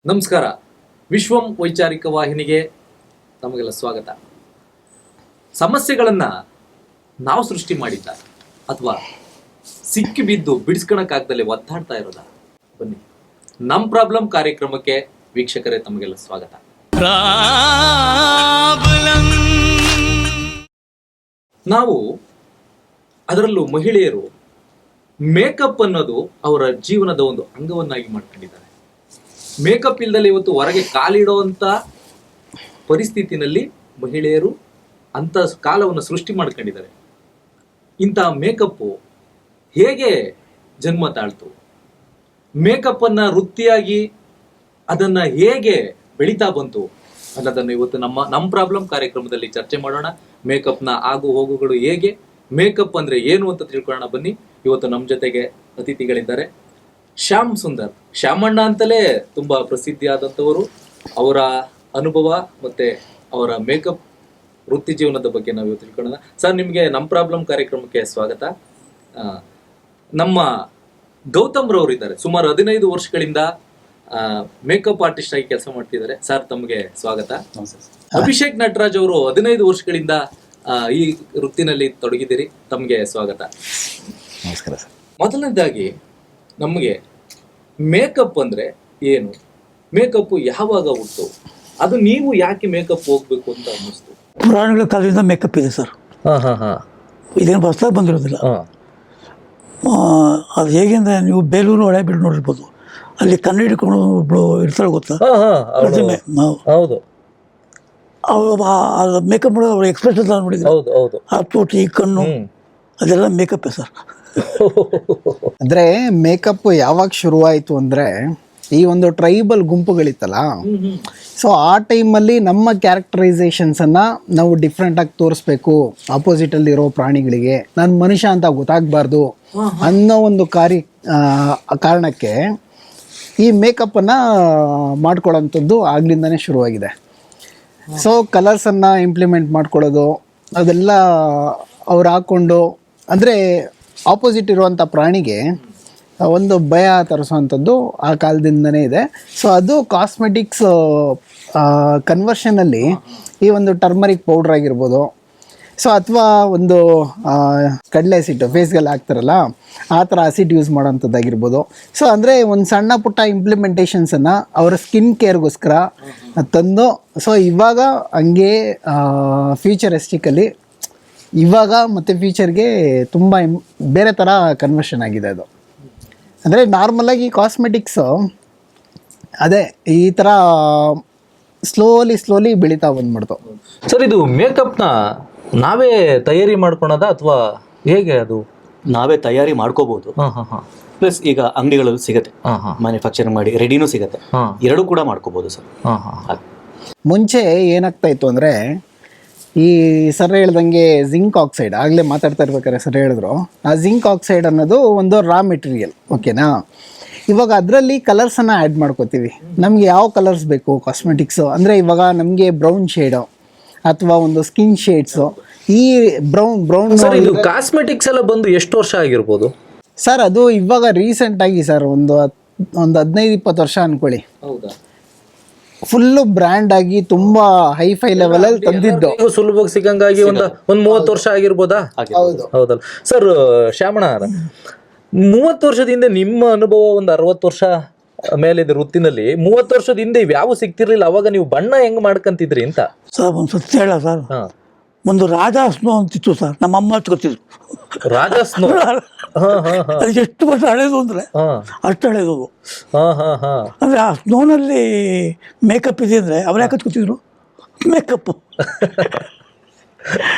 ನಮಸ್ಕಾರ. ವಿಶ್ವಂ ವೈಚಾರಿಕ ವಾಹಿನಿಗೆ ತಮಗೆಲ್ಲ ಸ್ವಾಗತ. ಸಮಸ್ಯೆಗಳನ್ನ ನಾವು ಸೃಷ್ಟಿ ಮಾಡಿದ್ದ ಅಥವಾ ಸಿಕ್ಕಿ ಬಿದ್ದು ಬಿಡಿಸ್ಕೊಳಕ್ಕಾಗ್ದಲೇ ಒತ್ತಾಡ್ತಾ ಇರೋದ? ಬನ್ನಿ, ನಮ್ ಪ್ರಾಬ್ಲಮ್ ಕಾರ್ಯಕ್ರಮಕ್ಕೆ ವೀಕ್ಷಕರೇ ತಮಗೆಲ್ಲ ಸ್ವಾಗತ. ನಾವು ಅದರಲ್ಲೂ ಮಹಿಳೆಯರು ಮೇಕಪ್ ಅನ್ನೋದು ಅವರ ಜೀವನದ ಒಂದು ಅಂಗವನ್ನಾಗಿ ಮಾಡ್ಕೊಂಡಿದ್ದಾರೆ. ಮೇಕಪ್ ಇಲ್ದಲ್ಲಿ ಇವತ್ತು ಹೊರಗೆ ಕಾಲಿಡುವಂತ ಪರಿಸ್ಥಿತಿನಲ್ಲಿ ಮಹಿಳೆಯರು ಅಂತ ಕಾಲವನ್ನು ಸೃಷ್ಟಿ ಮಾಡ್ಕೊಂಡಿದ್ದಾರೆ. ಇಂತಹ ಮೇಕಪ್ ಹೇಗೆ ಜನ್ಮ ತಾಳ್ತು, ಮೇಕಪ್ ಅನ್ನ ವೃತ್ತಿಯಾಗಿ ಅದನ್ನ ಹೇಗೆ ಬೆಳೀತಾ ಬಂತು ಅನ್ನೋದನ್ನು ಇವತ್ತು ನಮ್ಮ ಪ್ರಾಬ್ಲಮ್ ಕಾರ್ಯಕ್ರಮದಲ್ಲಿ ಚರ್ಚೆ ಮಾಡೋಣ. ಮೇಕಪ್ನ ಆಗು ಹೋಗುಗಳು ಹೇಗೆ, ಮೇಕಪ್ ಅಂದ್ರೆ ಏನು ಅಂತ ತಿಳ್ಕೊಳ್ಳೋಣ. ಬನ್ನಿ, ಇವತ್ತು ನಮ್ಮ ಜೊತೆಗೆ ಅತಿಥಿಗಳಿದ್ದಾರೆ. ಶ್ಯಾಮ್ ಸುಂದರ್, ಶ್ಯಾಮಣ್ಣ ಅಂತಲೇ ತುಂಬಾ ಪ್ರಸಿದ್ಧಿಯಾದಂಥವರು. ಅವರ ಅನುಭವ ಮತ್ತೆ ಅವರ ಮೇಕಪ್ ವೃತ್ತಿ ಜೀವನದ ಬಗ್ಗೆ ನಾವು ಇವತ್ತು ತಿಳ್ಕೊಳ್ಳೋಣ. ಸರ್, ನಿಮಗೆ ನಮ್ಮ ಪ್ರಾಬ್ಲಮ್ ಕಾರ್ಯಕ್ರಮಕ್ಕೆ ಸ್ವಾಗತ. ನಮ್ಮ ಗೌತಮ್ ರವರು ಇದ್ದಾರೆ, ಸುಮಾರು 15 ವರ್ಷಗಳಿಂದ ಮೇಕಪ್ ಆರ್ಟಿಸ್ಟ್ ಆಗಿ ಕೆಲಸ ಮಾಡ್ತಿದ್ದಾರೆ. ಸರ್, ತಮಗೆ ಸ್ವಾಗತ. ಅಭಿಷೇಕ್ ನಟರಾಜ್ ಅವರು 15 ವರ್ಷಗಳಿಂದ ಈ ವೃತ್ತಿನಲ್ಲಿ ತೊಡಗಿದ್ದೀರಿ, ತಮಗೆ ಸ್ವಾಗತ. ನಮಸ್ಕಾರ ಸರ್. ಮೊದಲನೇದಾಗಿ ನಮಗೆ ಮೇಕಪ್ ಅಂದ್ರೆ ಏನು, ಮೇಕಪ್ ಯಾವಾಗ ಹುಟ್ಟು, ಅದು ನೀವು ಯಾಕೆ ಮೇಕಪ್ ಹೋಗ್ಬೇಕು ಅಂತ ಅನ್ನಿಸ್ತು? ಪುರಾಣಗಳ ಕಾಲದಿಂದ ಮೇಕಪ್ ಇದೆ ಸರ್. ಇದೇನು ಹೊಸದಾಗಿ ಬಂದಿರೋದಿಲ್ಲ. ಅದು ಹೇಗೆ ಅಂದರೆ, ನೀವು ಬೇಲೂರು ಹಳೆಬೀಡು ನೋಡಿರ್ಬೋದು, ಅಲ್ಲಿ ಕನ್ನಡ ಹಿಡ್ಕೊಂಡು ಒಬ್ಳು ಇರ್ತಾಳೆ, ಗೊತ್ತಾ? ಪ್ರತಿಮೆ. ಹೌದು, ಮೇಕಪ್ ಮಾಡೋದು ಅವ್ರ ಎಕ್ಸ್ಪ್ರೆಷನ್ ನೋಡಿದ್ರೆ, ಆ ತೋಟಿ ಕಣ್ಣು ಅದೆಲ್ಲ ಮೇಕಪ್ಪೇ ಸರ್. ಅಂದ್ರೆ ಮೇಕಪ್ ಯಾವಾಗ ಶುರುವಾಯಿತು ಅಂದ್ರೆ, ಈ ಒಂದು ಟ್ರೈಬಲ್ ಗುಂಪುಗಳಿತ್ತಲ್ಲ, ಸೊ ಆ ಟೈಮಲ್ಲಿ ನಮ್ಮ ಕ್ಯಾರೆಕ್ಟರೈಸೇಷನ್ಸ್ ಅನ್ನ ನಾವು ಡಿಫ್ರೆಂಟ್ ಆಗಿ ತೋರಿಸ್ಬೇಕು ಆಪೋಸಿಟ್ ಅಲ್ಲಿ ಇರೋ ಪ್ರಾಣಿಗಳಿಗೆ, ನಾನು ಮನುಷ್ಯ ಅಂತ ಗೊತ್ತಾಗಬಾರ್ದು ಅನ್ನೋ ಒಂದು ಕಾರಣಕ್ಕೆ ಈ ಮೇಕಪ್ ಅನ್ನ ಮಾಡ್ಕೊಳ್ಳೋಂಥದ್ದು ಆಗ್ಲಿಂದಾನೇ ಶುರುವಾಗಿದೆ. ಸೊ ಕಲರ್ಸನ್ನು ಇಂಪ್ಲಿಮೆಂಟ್ ಮಾಡ್ಕೊಳ್ಳೋದು ಅದೆಲ್ಲ ಅವ್ರು ಹಾಕ್ಕೊಂಡು, ಅಂದರೆ ಆಪೋಸಿಟ್ ಇರುವಂಥ ಪ್ರಾಣಿಗೆ ಒಂದು ಭಯ ತರಿಸೋವಂಥದ್ದು ಆ ಕಾಲದಿಂದನೇ ಇದೆ. ಸೊ ಅದು ಕಾಸ್ಮೆಟಿಕ್ಸ್ ಕನ್ವರ್ಷನಲ್ಲಿ ಈ ಒಂದು ಟರ್ಮರಿಕ್ ಪೌಡ್ರ್ ಆಗಿರ್ಬೋದು, ಸೊ ಅಥವಾ ಒಂದು ಕಡಲೆ ಹಸಿಟ್ಟು ಫೇಸ್ಗೆಲ್ಲ ಹಾಕ್ತಾರಲ್ಲ, ಆ ಥರ ಆಸಿಡ್ ಯೂಸ್ ಮಾಡೋವಂಥದ್ದಾಗಿರ್ಬೋದು. ಸೊ ಅಂದರೆ ಒಂದು ಸಣ್ಣ ಪುಟ್ಟ ಇಂಪ್ಲಿಮೆಂಟೇಷನ್ಸನ್ನು ಅವರ ಸ್ಕಿನ್ ಕೇರ್ಗೋಸ್ಕರ ತಂದು, ಸೊ ಇವಾಗ ಹಂಗೆ ಫ್ಯೂಚರಿಸ್ಟಿಕಲಿ ಇವಾಗ ಮತ್ತು ಫ್ಯೂಚರ್ಗೆ ತುಂಬ ಬೇರೆ ಥರ ಕನ್ವರ್ಷನ್ ಆಗಿದೆ. ಅದು ಅಂದರೆ ನಾರ್ಮಲಾಗಿ ಕಾಸ್ಮೆಟಿಕ್ಸು ಅದೇ ಈ ಥರ ಸ್ಲೋಲಿ ಬೆಳೀತಾ ಬಂದ್ಬಿಡ್ತು. ಸರ್, ಇದು ಮೇಕಪ್ನ ನಾವೇ ತಯಾರಿ ಮಾಡ್ಕೊಳೋದ ಅಥವಾ ಹೇಗೆ? ಅದು ನಾವೇ ತಯಾರಿ ಮಾಡ್ಕೋಬಹುದು. ಪ್ಲಸ್ ಈಗ ಅಂಗಡಿಗಳಲ್ಲಿ ಸಿಗುತ್ತೆ, ಮ್ಯಾನುಫ್ಯಾಕ್ಚರಿಂಗ್ ಮಾಡಿ ರೆಡಿನೂ ಸಿಗುತ್ತೆ, ಎರಡೂ ಕೂಡ ಮಾಡ್ಕೋಬಹುದು ಸರ್. ಮುಂಚೆ ಏನಾಗ್ತಾ ಇತ್ತು ಅಂದರೆ, ಈ ಸರ್ ಹೇಳ್ದಂಗೆ ಜಿಂಕ್ ಆಕ್ಸೈಡ್, ಆಗಲೇ ಮಾತಾಡ್ತಾ ಇರ್ಬೇಕಾದ್ರೆ ಸರ್ ಹೇಳಿದ್ರು, ಆ ಜಿಂಕ್ ಆಕ್ಸೈಡ್ ಅನ್ನೋದು ಒಂದು ರಾ ಮೆಟೀರಿಯಲ್, ಓಕೆನಾ? ಇವಾಗ ಅದರಲ್ಲಿ ಕಲರ್ಸನ್ನು ಆ್ಯಡ್ ಮಾಡ್ಕೋತೀವಿ. ನಮಗೆ ಯಾವ ಕಲರ್ಸ್ ಬೇಕು ಕಾಸ್ಮೆಟಿಕ್ಸು ಅಂದರೆ, ಇವಾಗ ನಮಗೆ ಬ್ರೌನ್ ಶೇಡು ಅಥವಾ ಒಂದು ಸ್ಕಿನ್ ಶೇಡ್ಸು, ಈ ಬ್ರೌನ್ ಇದು ಕಾಸ್ಮೆಟಿಕ್ಸ್ ಎಲ್ಲ ಬಂದು ಎಷ್ಟು ವರ್ಷ ಆಗಿರ್ಬೋದು ಸರ್? ಅದು ಇವಾಗ ರೀಸೆಂಟಾಗಿ ಸರ್ ಒಂದು 15-20 ವರ್ಷ ಅನ್ಕೊಳ್ಳಿ. ಹೌದಾ? ಫುಲ್ಲು ಬ್ರ್ಯಾಂಡ್ ಆಗಿ ತುಂಬಾ ಹೈಫೈ ಲೆವೆಲ್ ಅಲ್ಲಿ ತಂದಿದ್ದು, ಸುಲಭವಾಗಿ ಸಿಗಂಗಾಗಿ ಒಂದು 30 ವರ್ಷ ಆಗಿರ್ಬೋದಾ? ಹೌದಲ್ಲ ಸರ್? ಶ್ಯಾಮಣ್ಣ, 30 ವರ್ಷದಿಂದ ನಿಮ್ಮ ಅನುಭವ ಒಂದು 60 ವರ್ಷ ಮೇಲಿದೆ ವೃತ್ತಿನಲ್ಲಿ. 30 ವರ್ಷದ ಹಿಂದೆ ಇವ್ಯಾವು ಸಿಗ್ತಿರ್ಲಿಲ್ಲ. ಅವಾಗ ನೀವು ಬಣ್ಣ ಹೆಂಗ್ ಮಾಡ್ಕಂತಿದ್ರಿ ಅಂತ? ಸರ್, ಒಂದು ಸತ್ಯ ಹೇಳ ಸರ್, ಒಂದು ರಾಜಾ ಸ್ನೋ ಅಂತಿತ್ತು ಸರ್, ನಮ್ಮಮ್ಮ ಹಚ್ಕೊತಿದ್ರು. ರಾಜಾ ಸ್ನೋ? ಅದಕ್ಕೆ ಎಷ್ಟು ವರ್ಷ ಹಳೇದು ಅಂದರೆ ಅಷ್ಟು ಹಳೇದು. ಅಂದರೆ ಆ ಸ್ನೋನಲ್ಲಿ ಮೇಕಪ್ ಇದೆ ಅಂದರೆ ಅವ್ರು ಯಾಕೆ ಹಚ್ಕೊತಿದ್ರು ಮೇಕಪ್.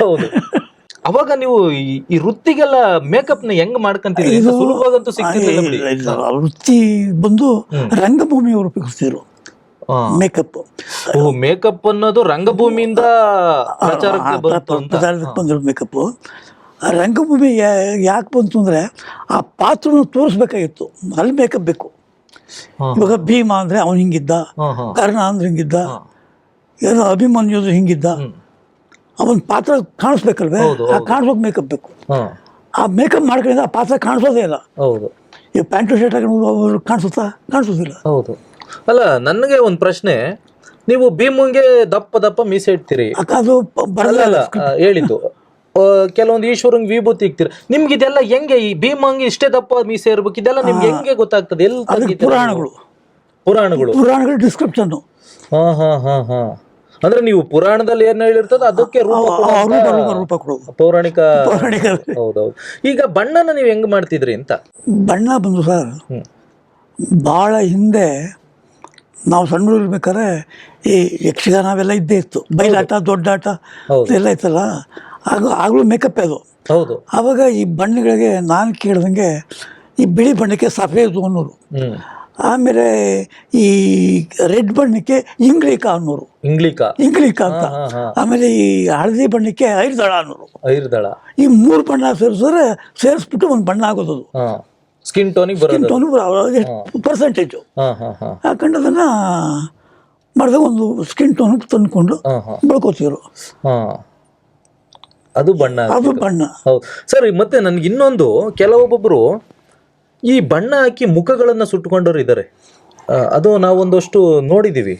ಹೌದು. ಅವಾಗ ನೀವು ಈ ವೃತ್ತಿಗೆಲ್ಲ ಮೇಕಪ್ ನ ಹೆಂಗ್ ಮಾಡ್ಕಂತಿದ್ರಿ? ಸುಲಭವಾಗಂತೂ ಸಿಗ್ತಿರ್ಲಿಲ್ಲ. ವೃತ್ತಿ ಬಂದು ರಂಗಭೂಮಿಯವರು ಉಪಯೋಗಿಸ್ತಿದ್ರು ಮೇಕಪ್. ಮೇಕಪ್ ಅನ್ನೋದು ರಂಗಭೂಮಿಯಿಂದ ಪ್ರಚಾರಕ್ಕೆ ಬಂದಿರೋ ಮೇಕಪ್. ರಂಗಭೂಮಿ ಯಾಕೆ ಬಂತು ಅಂದರೆ, ಆ ಪಾತ್ರನ ತೋರಿಸ್ಬೇಕಾಗಿತ್ತು, ಅಲ್ಲಿ ಮೇಕಪ್ ಬೇಕು. ಇವಾಗ ಭೀಮ ಅಂದರೆ ಅವನು ಹಿಂಗಿದ್ದ, ಕರ್ಣ ಅಂದ್ರೆ ಹಿಂಗಿದ್ದ, ಏನೋ ಅಭಿಮನ್ಯುದು ಹಿಂಗಿದ್ದ, ಅವನ ಪಾತ್ರ ಕಾಣಿಸ್ಬೇಕಲ್ವೇ, ಆ ಕಾಣಿಸ್ಬೇಕು ಮೇಕಪ್ ಬೇಕು. ಆ ಮೇಕಪ್ ಮಾಡ್ಕೊಂಡಿಂದ ಆ ಪಾತ್ರ ಕಾಣಿಸೋದೇ ಇಲ್ಲ. ಹೌದು ಈ ಪ್ಯಾಂಟು ಶರ್ಟ್ ಹಾಕೊಂಡು ಕಾಣಿಸೋದಿಲ್ಲ. ಹೌದು. ಅಲ್ಲ, ನನಗೆ ಒಂದು ಪ್ರಶ್ನೆ, ನೀವು ಭೀಮಂಗೆ ದಪ್ಪ ದಪ್ಪ ಮೀಸೆ ಇಡ್ತೀರಿ, ಅದು ಬರಲ್ಲ. ಹೇಳಿದ್ದು ಕೆಲವೊಂದು ಈಶ್ವರಂಗ್ ವಿಭೂತಿ ಇಕ್ತೀರಿ, ನಿಮ್ಗೆ ಇದೆಲ್ಲ ಹೆಂಗೆ? ಈ ಭೀಮಂಗೆ ಇಷ್ಟೇ ದಪ್ಪ ಮೀಸೆ ಇರ್ಬೇಕು, ಇದೆಲ್ಲ ನಿಮ್ಗೆ ಹೆಂಗೆ ಗೊತ್ತಾಗ್ತದೆ? ಎಲ್ಲಿ ಪುರಾಣಗಳು ಡಿಸ್ಕ್ರಿಪ್ಷನ್. ಹಾ ಹಾ ಹಾ ಹಾ ಅಂದ್ರೆ ನೀವು ಪುರಾಣದಲ್ಲಿ ಏನ್ ಹೇಳಿರ್ತದ ಅದಕ್ಕೆ ರೂಪ ಕೊಡೋದು ಪೌರಾಣಿಕ. ಹೌದೌದು. ಈಗ ಬಣ್ಣನ ನೀವು ಹೆಂಗ್ ಮಾಡ್ತಿದ್ರಿ ಅಂತ? ಬಣ್ಣ ಬಂದು ಸರ್ ಭಾಳ ಹಿಂದೆ ನಾವು ಸಣ್ಣ ಇರ್ಬೇಕಾದ್ರೆ ಈ ಯಕ್ಷಗಾನ ಅವೆಲ್ಲ ಇದ್ದೇ ಇತ್ತು. ಬಯಲಾಟ, ದೊಡ್ಡಾಟ ಎಲ್ಲ ಇತ್ತಲ್ಲ, ಆಗಲೂ ಮೇಕಪ್ ಅದು. ಹೌದು. ಆವಾಗ ಈ ಬಣ್ಣಗಳಿಗೆ ನಾನು ಕೇಳ್ದಂಗೆ ಈ ಬಿಳಿ ಬಣ್ಣಕ್ಕೆ ಸಫೇದು ಅನ್ನೋರು, ಆಮೇಲೆ ಈ ರೆಡ್ ಬಣ್ಣಕ್ಕೆ ಇಂಗ್ಲಿಕಾ ಅನ್ನೋರು, ಇಂಗ್ಲಿಕಾ ಅಂತ, ಆಮೇಲೆ ಈ ಹಳದಿ ಬಣ್ಣಕ್ಕೆ ಐರ್ದಳ ಅನ್ನೋರು. ಈ 3 ಬಣ್ಣ ಸೇರಿಸ್ಬಿಟ್ಟು ಒಂದು ಬಣ್ಣ ಆಗೋದು. ಸ್ಕಿನ್ ಟೋನ್ ಪರ್ಸೆಂಟೇಜು ಹಾಕೊಂಡು ಅದನ್ನ ಮಾಡಿದಾಗ ಒಂದು ಸ್ಕಿನ್ ಟೋನ್ ತಂದ್ಕೊಂಡು ಬೆಳ್ಕೋತಿದ್ರು. ಅದು ಬಣ್ಣ. ಹೌದು ಸರ್. ಮತ್ತೆ ನನ್ಗೆ ಇನ್ನೊಂದು, ಕೆಲವೊಬ್ಬೊಬ್ರು ಈ ಬಣ್ಣ ಹಾಕಿ ಮುಖಗಳನ್ನ ಸುಟ್ಟುಕೊಂಡವ್ರು ಇದ್ದಾರೆ. ಅದು ನಾವೊಂದಷ್ಟು ನೋಡಿದೀವಿ.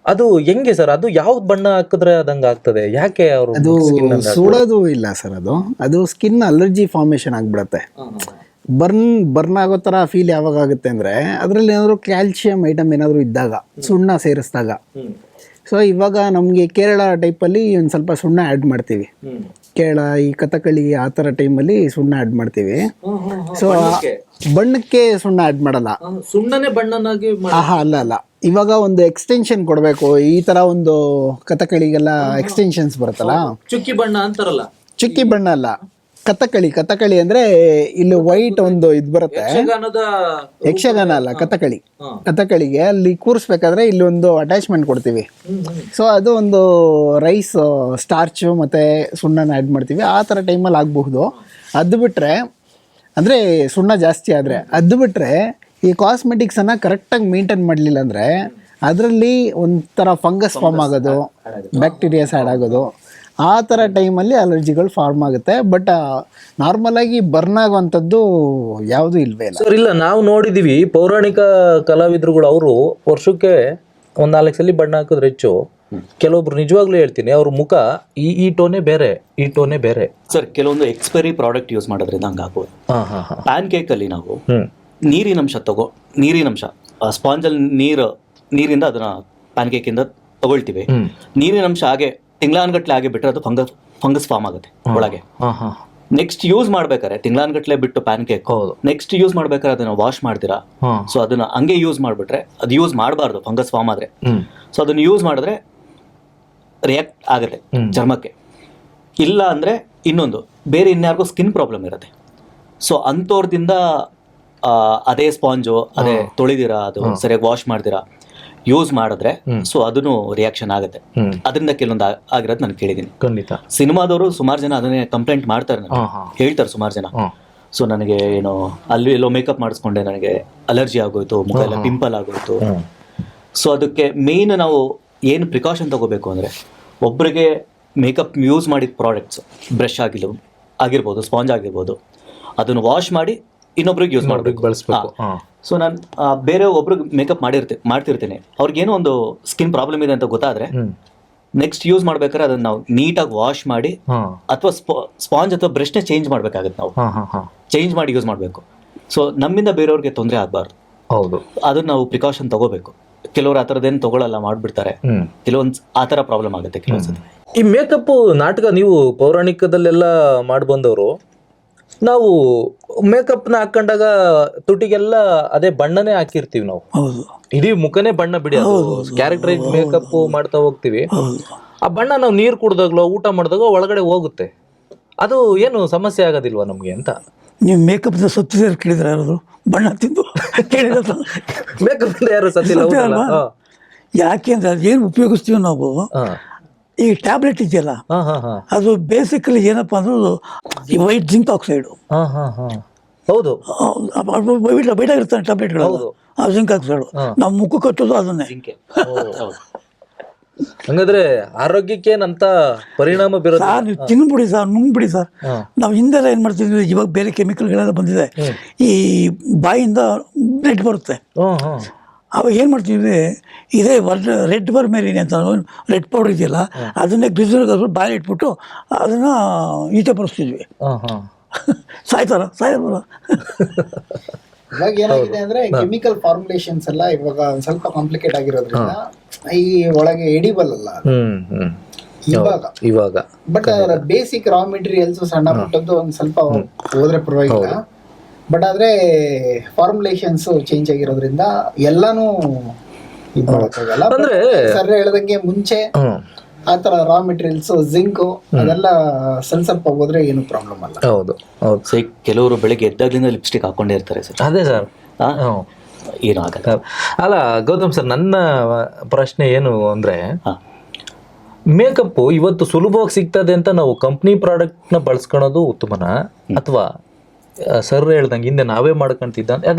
ಅದು ಹೆಂಗೆ ಸರ್? ಅದು ಯಾವ್ದು ಬಣ್ಣ ಹಾಕಿದ್ರೆ ಅದಂಗ ಆಗ್ತದೆ? ಯಾಕೆ ಅವರು? ಅದು ಸುಡೋದು ಇಲ್ಲ ಸರ್, ಅದು ಸ್ಕಿನ್ ಅಲರ್ಜಿ ಫಾರ್ಮೇಶನ್ ಆಗ್ಬಿಡತ್ತೆ. ಬರ್ನ್ ಆಗೋ ಥರ ಫೀಲ್ ಯಾವಾಗ ಆಗುತ್ತೆ ಅಂದರೆ ಅದರಲ್ಲಿ ಏನಾದರೂ ಕ್ಯಾಲ್ಶಿಯಂ ಐಟಮ್ ಏನಾದರೂ ಇದ್ದಾಗ, ಸುಣ್ಣ ಸೇರಿಸಿದಾಗ. ಸೊ ಇವಾಗ ನಮಗೆ ಕೇರಳ ಟೈಪಲ್ಲಿ ಒಂದು ಸ್ವಲ್ಪ ಸುಣ್ಣ ಆ್ಯಡ್ ಮಾಡ್ತೀವಿ. ಕೇರಳ, ಈ ಕಥಕಳಿ ಆ ಥರ ಟೈಮಲ್ಲಿ ಸುಣ್ಣ ಆ್ಯಡ್ ಮಾಡ್ತೀವಿ. ಸೊ ಬಣ್ಣಕ್ಕೆ ಸುಣ್ಣ ಆ್ಯಡ್ ಮಾಡಲ್ಲ. ಸುಣ್ಣನೇ ಬಣ್ಣನಾಗಿ ಅಲ್ಲ. ಇವಾಗ ಒಂದು ಎಕ್ಸ್ಟೆನ್ಷನ್ ಕೊಡಬೇಕು. ಈ ಥರ ಒಂದು ಕಥಕಳಿಗೆಲ್ಲ ಎಕ್ಸ್ಟೆನ್ಷನ್ಸ್ ಬರುತ್ತಲ್ಲ, ಚುಕ್ಕಿ ಬಣ್ಣ ಅಂತಾರಲ್ಲ. ಚುಕ್ಕಿ ಬಣ್ಣ ಅಲ್ಲ, ಕಥಕಳಿ ಅಂದ್ರೆ ಇಲ್ಲಿ ವೈಟ್ ಒಂದು ಇದು ಬರುತ್ತೆ. ಯಕ್ಷಗಾನ ಅಲ್ಲ, ಕಥಕಳಿಗೆ ಅಲ್ಲಿ ಕೂರಿಸ್ಬೇಕಾದ್ರೆ ಇಲ್ಲಿ ಒಂದು ಅಟ್ಯಾಚ್ಮೆಂಟ್ ಕೊಡ್ತೀವಿ. ಸೊ ಅದು ಒಂದು ರೈಸ್ ಸ್ಟಾರ್ಚು ಮತ್ತೆ ಸುಣ್ಣನ ಆ್ಯಡ್ ಮಾಡ್ತೀವಿ. ಆ ಥರ ಟೈಮಲ್ಲಿ ಆಗಬಹುದು. ಅದು ಬಿಟ್ಟರೆ ಅಂದರೆ ಸುಣ್ಣ ಜಾಸ್ತಿ ಆದರೆ, ಅದು ಬಿಟ್ಟರೆ ಈ ಕಾಸ್ಮೆಟಿಕ್ಸನ್ನು ಕರೆಕ್ಟಾಗಿ ಮೇಂಟೈನ್ ಮಾಡಲಿಲ್ಲ ಅಂದರೆ ಅದರಲ್ಲಿ ಒಂಥರ ಫಂಗಸ್ ಫಾರ್ಮ್ ಆಗೋದು, ಬ್ಯಾಕ್ಟೀರಿಯಾಸ್ ಆ್ಯಡ್ ಆಗೋದು, ಆ ಥರ ಟೈಮಲ್ಲಿ ಅಲರ್ಜಿಗಳು ಫಾರ್ಮ್ ಆಗುತ್ತೆ. ಬಟ್ ನಾರ್ಮಲ್ ಆಗಿ ಬರ್ನ್ ಆಗುವಂಥದ್ದು ಯಾವುದೂ ಇಲ್ವೇ ಇಲ್ಲ ಸರ್. ಇಲ್ಲ, ನಾವು ನೋಡಿದೀವಿ ಪೌರಾಣಿಕ ಕಲಾವಿದರುಗಳು, ಅವರು ವರ್ಷಕ್ಕೆ 4 ಸಲ ಬಣ್ಣ ಹಾಕಿದ್ರೆ ಹೆಚ್ಚು. ಕೆಲವೊಬ್ರು ನಿಜವಾಗ್ಲೂ ಹೇಳ್ತೀನಿ, ಅವ್ರ ಮುಖ ಈ ಟೋನೇ ಬೇರೆ, ಈ ಟೋನೇ ಬೇರೆ. ಸರ್, ಕೆಲವೊಂದು ಎಕ್ಸ್ಪೈರಿ ಪ್ರಾಡಕ್ಟ್ ಯೂಸ್ ಮಾಡೋದ್ರಿಂದ ಹಂಗಾಗ್ಬೋದು. ಪ್ಯಾನ್ ಕೇಕ್ ಅಲ್ಲಿ ನಾವು ನೀರಿನಂಶ ಸ್ಪಾಂಜಲ್ಲಿ ನೀರಿಂದ ಅದನ್ನ ಪ್ಯಾನ್ ಕೇಕ್ ಇಂದ ತಗೊಳ್ತೀವಿ. ನೀರಿನಂಶ ಹಾಗೆ ತಿಂಗಳಾನ್ಗಟ್ಲೆ ಆಗಿ ಬಿಟ್ಟರೆ ಅದು ಫಂಗಸ್ ಫಾರ್ಮ್ ಆಗುತ್ತೆ ಒಳಗೆ. ನೆಕ್ಸ್ಟ್ ಯೂಸ್ ಮಾಡ್ಬೇಕಾದ್ರೆ ತಿಂಗಳಾನ್ಗಟ್ಲೆ ಬಿಟ್ಟು ಪ್ಯಾನ್ ಕೇಕ್ ನೆಕ್ಸ್ಟ್ ಯೂಸ್ ಮಾಡ್ಬೇಕಾದ್ರೆ ಅದನ್ನ ವಾಶ್ ಮಾಡ್ತೀರಾ. ಸೊ ಅದನ್ನ ಹಂಗೆ ಯೂಸ್ ಮಾಡ್ಬಿಟ್ರೆ ಅದು ಯೂಸ್ ಮಾಡಬಾರ್ದು, ಫಂಗಸ್ ಫಾರ್ಮ್ ಆದ್ರೆ. ಸೊ ಅದನ್ನ ಯೂಸ್ ಮಾಡಿದ್ರೆ ರಿಯಾಕ್ಟ್ ಆಗುತ್ತೆ ಚರ್ಮಕ್ಕೆ. ಇಲ್ಲ ಅಂದ್ರೆ ಇನ್ನೊಂದು ಬೇರೆ ಇನ್ಯಾರಿಗೂ ಸ್ಕಿನ್ ಪ್ರಾಬ್ಲಮ್ ಇರುತ್ತೆ. ಸೊ ಅಂಥವ್ರದಿಂದ ಅದೇ ಸ್ಪಾಂಜು ಅದೇ ತೊಳಿದಿರಾ, ಅದು ಸರಿಯಾಗಿ ವಾಶ್ ಮಾಡ್ತೀರಾ, ಯೂಸ್ ಮಾಡಿದ್ರೆ ಸೊ ಅದನ್ನು ರಿಯಾಕ್ಷನ್ ಆಗುತ್ತೆ. ಅದರಿಂದ ಕೆಲವೊಂದು ಆಗಿರೋದು ನಾನು ಕೇಳಿದ್ದೀನಿ. ಖಂಡಿತ. ಸಿನಿಮಾದವರು ಸುಮಾರು ಜನ ಅದನ್ನೇ ಕಂಪ್ಲೇಂಟ್ ಮಾಡ್ತಾರೆ, ಹೇಳ್ತಾರೆ ಸುಮಾರು ಜನ. ಸೊ ನನಗೆ ಏನೋ ಅಲ್ಲಿ ಎಲ್ಲೋ ಮೇಕಪ್ ಮಾಡಿಸ್ಕೊಂಡೆ, ನನಗೆ ಅಲರ್ಜಿ ಆಗೋಯ್ತು, ಮುಖ ಎಲ್ಲ ಪಿಂಪಲ್ ಆಗೋಯ್ತು. ಸೊ ಅದಕ್ಕೆ ಮೇನ್ ನಾವು ಏನು ಪ್ರಿಕಾಷನ್ ತಗೋಬೇಕು ಅಂದರೆ, ಒಬ್ಬರಿಗೆ ಮೇಕಪ್ ಯೂಸ್ ಮಾಡಿದ ಪ್ರಾಡಕ್ಟ್ಸ್ ಬ್ರಷ್ ಆಗಿರ್ಬೋದು, ಸ್ಪಾಂಜ್ ಆಗಿರ್ಬೋದು, ಅದನ್ನು ವಾಶ್ ಮಾಡಿ ಇನ್ನೊಬ್ರಿಗೆ ಯೂಸ್ ಮಾಡಬೇಕು, ಬಳಸಬೇಕು. ಸೊ ನಾನು ಬೇರೆ ಒಬ್ರಿಗೆ ಮೇಕಪ್ ಮಾಡ್ತಿರ್ತೀನಿ, ಅವ್ರಿಗೇನೋ ಒಂದು ಸ್ಕಿನ್ ಪ್ರಾಬ್ಲಮ್ ಇದೆ ಅಂತ ಗೊತ್ತಾದ್ರೆ ನೆಕ್ಸ್ಟ್ ಯೂಸ್ ಮಾಡ್ಬೇಕಾದ್ರೆ ಅದನ್ನ ನಾವು ನೀಟಾಗಿ ವಾಶ್ ಮಾಡಿ ಅಥವಾ ಸ್ಪಾಂಜ್ ಅಥವಾ ಬ್ರಷ್ನೇ ಚೇಂಜ್ ಮಾಡ್ಬೇಕಾಗತ್ತೆ. ನಾವು ಚೇಂಜ್ ಮಾಡಿ ಯೂಸ್ ಮಾಡಬೇಕು. ಸೊ ನಮ್ಮಿಂದ ಬೇರೆಯವ್ರಿಗೆ ತೊಂದರೆ ಆಗಬಾರ್ದು. ಹೌದು, ಅದನ್ನ ನಾವು ಪ್ರಿಕಾಷನ್ ತಗೋಬೇಕು. ಕೆಲವರು ಆ ಥರದ್ದೇನು ತಗೊಳ್ಳಲ್ಲ, ಮಾಡ್ಬಿಡ್ತಾರೆ. ಕೆಲವೊಂದು ಆ ಥರ ಪ್ರಾಬ್ಲಮ್ ಆಗುತ್ತೆ ಕೆಲವೊಂದ್ಸತಿ. ಈ ಮೇಕಪ್ ನಾಟಕ ನೀವು ಪೌರಾಣಿಕದಲ್ಲೆಲ್ಲ ಮಾಡಿ ಬಂದವರು, ನಾವು ಮೇಕಪ್ನ ಹಾಕೊಂಡಾಗ ತುಟಿಗೆಲ್ಲ ಅದೇ ಬಣ್ಣನೇ ಹಾಕಿರ್ತೀವಿ ನಾವು. ಇಡೀ ಮುಖನೇ ಬಣ್ಣ ಬಿಡಿ, ಕ್ಯಾರೆಕ್ಟರೈಸ್ ಮೇಕಪ್ ಮಾಡ್ತಾ ಹೋಗ್ತೀವಿ. ಆ ಬಣ್ಣ ನಾವು ನೀರು ಕುಡ್ದಾಗ್ಲೋ ಊಟ ಮಾಡಿದಾಗ ಒಳಗಡೆ ಹೋಗುತ್ತೆ. ಅದು ಏನು ಸಮಸ್ಯೆ ಆಗೋದಿಲ್ವಾ ನಮ್ಗೆ ಅಂತ? ನೀವು ಮೇಕಪ್ ಸತ್ತಿದ್ರೆ ಕೇಳಿದ್ರೆ ಯಾರಾದ್ರು ಬಣ್ಣ ತಿಂದು ಕೇಳಿದ ಮೇಕಪ್ ಯಾರು ಸತ್ತಿಲ್ಲ. ಯಾಕೆ ಅಂದ್ರೆ ಅದೇನು ಉಪಯೋಗಿಸ್ತೀವಿ ನಾವು, ಈ ಟ್ಯಾಬ್ಲೆಟ್ ಇದೆಯಲ್ಲ, ಅದು ಬೇಸಿಕಲಿ ಏನಪ್ಪಾ ಅಂದ್ರೆ ಈ ವೈಟ್ ಜಿಂಕ್ ಆಕ್ಸೈಡ್. ಹೌದು, ವೈಟ್ ಆಗಿರ್ತಾನೆ ಟ್ಯಾಬ್ಲೆಟ್ಗಳು, ಆ ಜಿಂಕ್ ಆಕ್ಸೈಡ್ ನಾವು ಮುಖಕ್ಕೆ ಹಚ್ಚೋದು ಅದನ್ನೇ. ಹಂಗಾದ್ರೆ ಆರೋಗ್ಯಕ್ಕೇನಂತ ಪರಿಣಾಮ ಬೀರೋದು? ಸರ್ ನೀವು ತಿನ್ಬಿಡಿ ಸರ್, ನುಂಗ್ಬಿಡಿ ಸರ್. ನಾವು ಹಿಂದೆಲ್ಲ ಏನು ಮಾಡ್ತಿದ್ವಿ, ಇವಾಗ ಬೇರೆ ಕೆಮಿಕಲ್ಗಳೆಲ್ಲ ಬಂದಿದೆ, ಈ ಬಾಯಿಂದ ಬ್ಲಡ್ ಬರುತ್ತೆ. ಅವಾಗ ಏನು ಮಾಡ್ತಿದ್ವಿ, ಇದೇ ರೆಡ್ ಬರ್ಮೇಲಿನಿ ಅಂತ ರೆಡ್ ಪೌಡರ್ ಇದೆಯಲ್ಲ, ಅದನ್ನೇ ಗ್ಲಿಸರಿನ್ ಬಾಯಲ್ಲಿ ಇಟ್ಬಿಟ್ಟು ಅದನ್ನು ಈಚೆ ಬರೆಸ್ತಿದ್ವಿ. ಸಾಯ್ತಾರ. ಇವಾಗ ಏನಾಗಿದೆ ಅಂದ್ರೆ ಕೆಮಿಕಲ್ ಫಾರ್ಮುಲೇಷನ್ಸ್ ಎಲ್ಲ ಇವಾಗ ಒಂದ್ ಸ್ವಲ್ಪ ಕಾಂಪ್ಲಿಕೇಟ್ ಆಗಿರೋದ್ರಿಂದ ಈ ಒಳಗೆ ಎಡಿಬಲ್ ಅಲ್ಲ ಅದು. ಇವಾಗ ಬಟ್ ಬೇಸಿಕ್ ರಾ ಮೆಟೀರಿಯಲ್ಸ್ ಸಣ್ಣ ಪುಟ್ಟದ್ದು ಒಂದ್ ಸ್ವಲ್ಪ ಹೋದ್ರೆ ಪರವಾಗಿಲ್ಲ. ಬಟ್ ಆದ್ರೆ ಫಾರ್ಮುಲೇಷನ್ಸ್ ಚೇಂಜ್ ಆಗಿರೋದ್ರಿಂದ ಎಲ್ಲಾನು ಇದ್ ಮಾಡಕ್ಕಾಗಲ್ಲ. ಅಂದ್ರೆ ಸರ್ ಹೇಳ್ದಂಗೆ ಮುಂಚೆ ಆತರ ರಾ ಮೆಟೀರಿಯಲ್ಸ್ ಜಿಂಕ್ ಅದೆಲ್ಲ ಸ್ವಲ್ಪ ಹೋದ್ರೆ ಏನು ಪ್ರಾಬ್ಲಮ್ ಅಲ್ಲ. ಹೌದು ಹೌದು. ಸೊ ಈಗ ಕೆಲವರು ಬೆಳಿಗ್ಗೆ ಎದ್ದಾಗ್ಲಿಂದ ಲಿಪ್ಸ್ಟಿಕ್ ಹಾಕೊಂಡೇ ಇರ್ತಾರೆ ಸರ್. ಅದೇ ಸರ್, ಏನು ಆಗಲ್ಲ. ಅಲ್ಲ ಗೌತಮ್ ಸರ್, ನನ್ನ ಪ್ರಶ್ನೆ ಏನು ಅಂದ್ರೆ, ಮೇಕಪ್ ಇವತ್ತು ಸುಲಭವಾಗಿ ಸಿಗ್ತದೆ ಅಂತ ನಾವು ಕಂಪ್ನಿ ಪ್ರಾಡಕ್ಟ್ನ ಬಳಸ್ಕೊಳೋದು ಉತ್ತಮನ, ಅಥವಾ ಸರ್ ಹೇಳ್ದಂಗೆ ಹಿಂದೆ ನಾವೇ ಮಾಡ್ಕೊಂತಿದ್ದ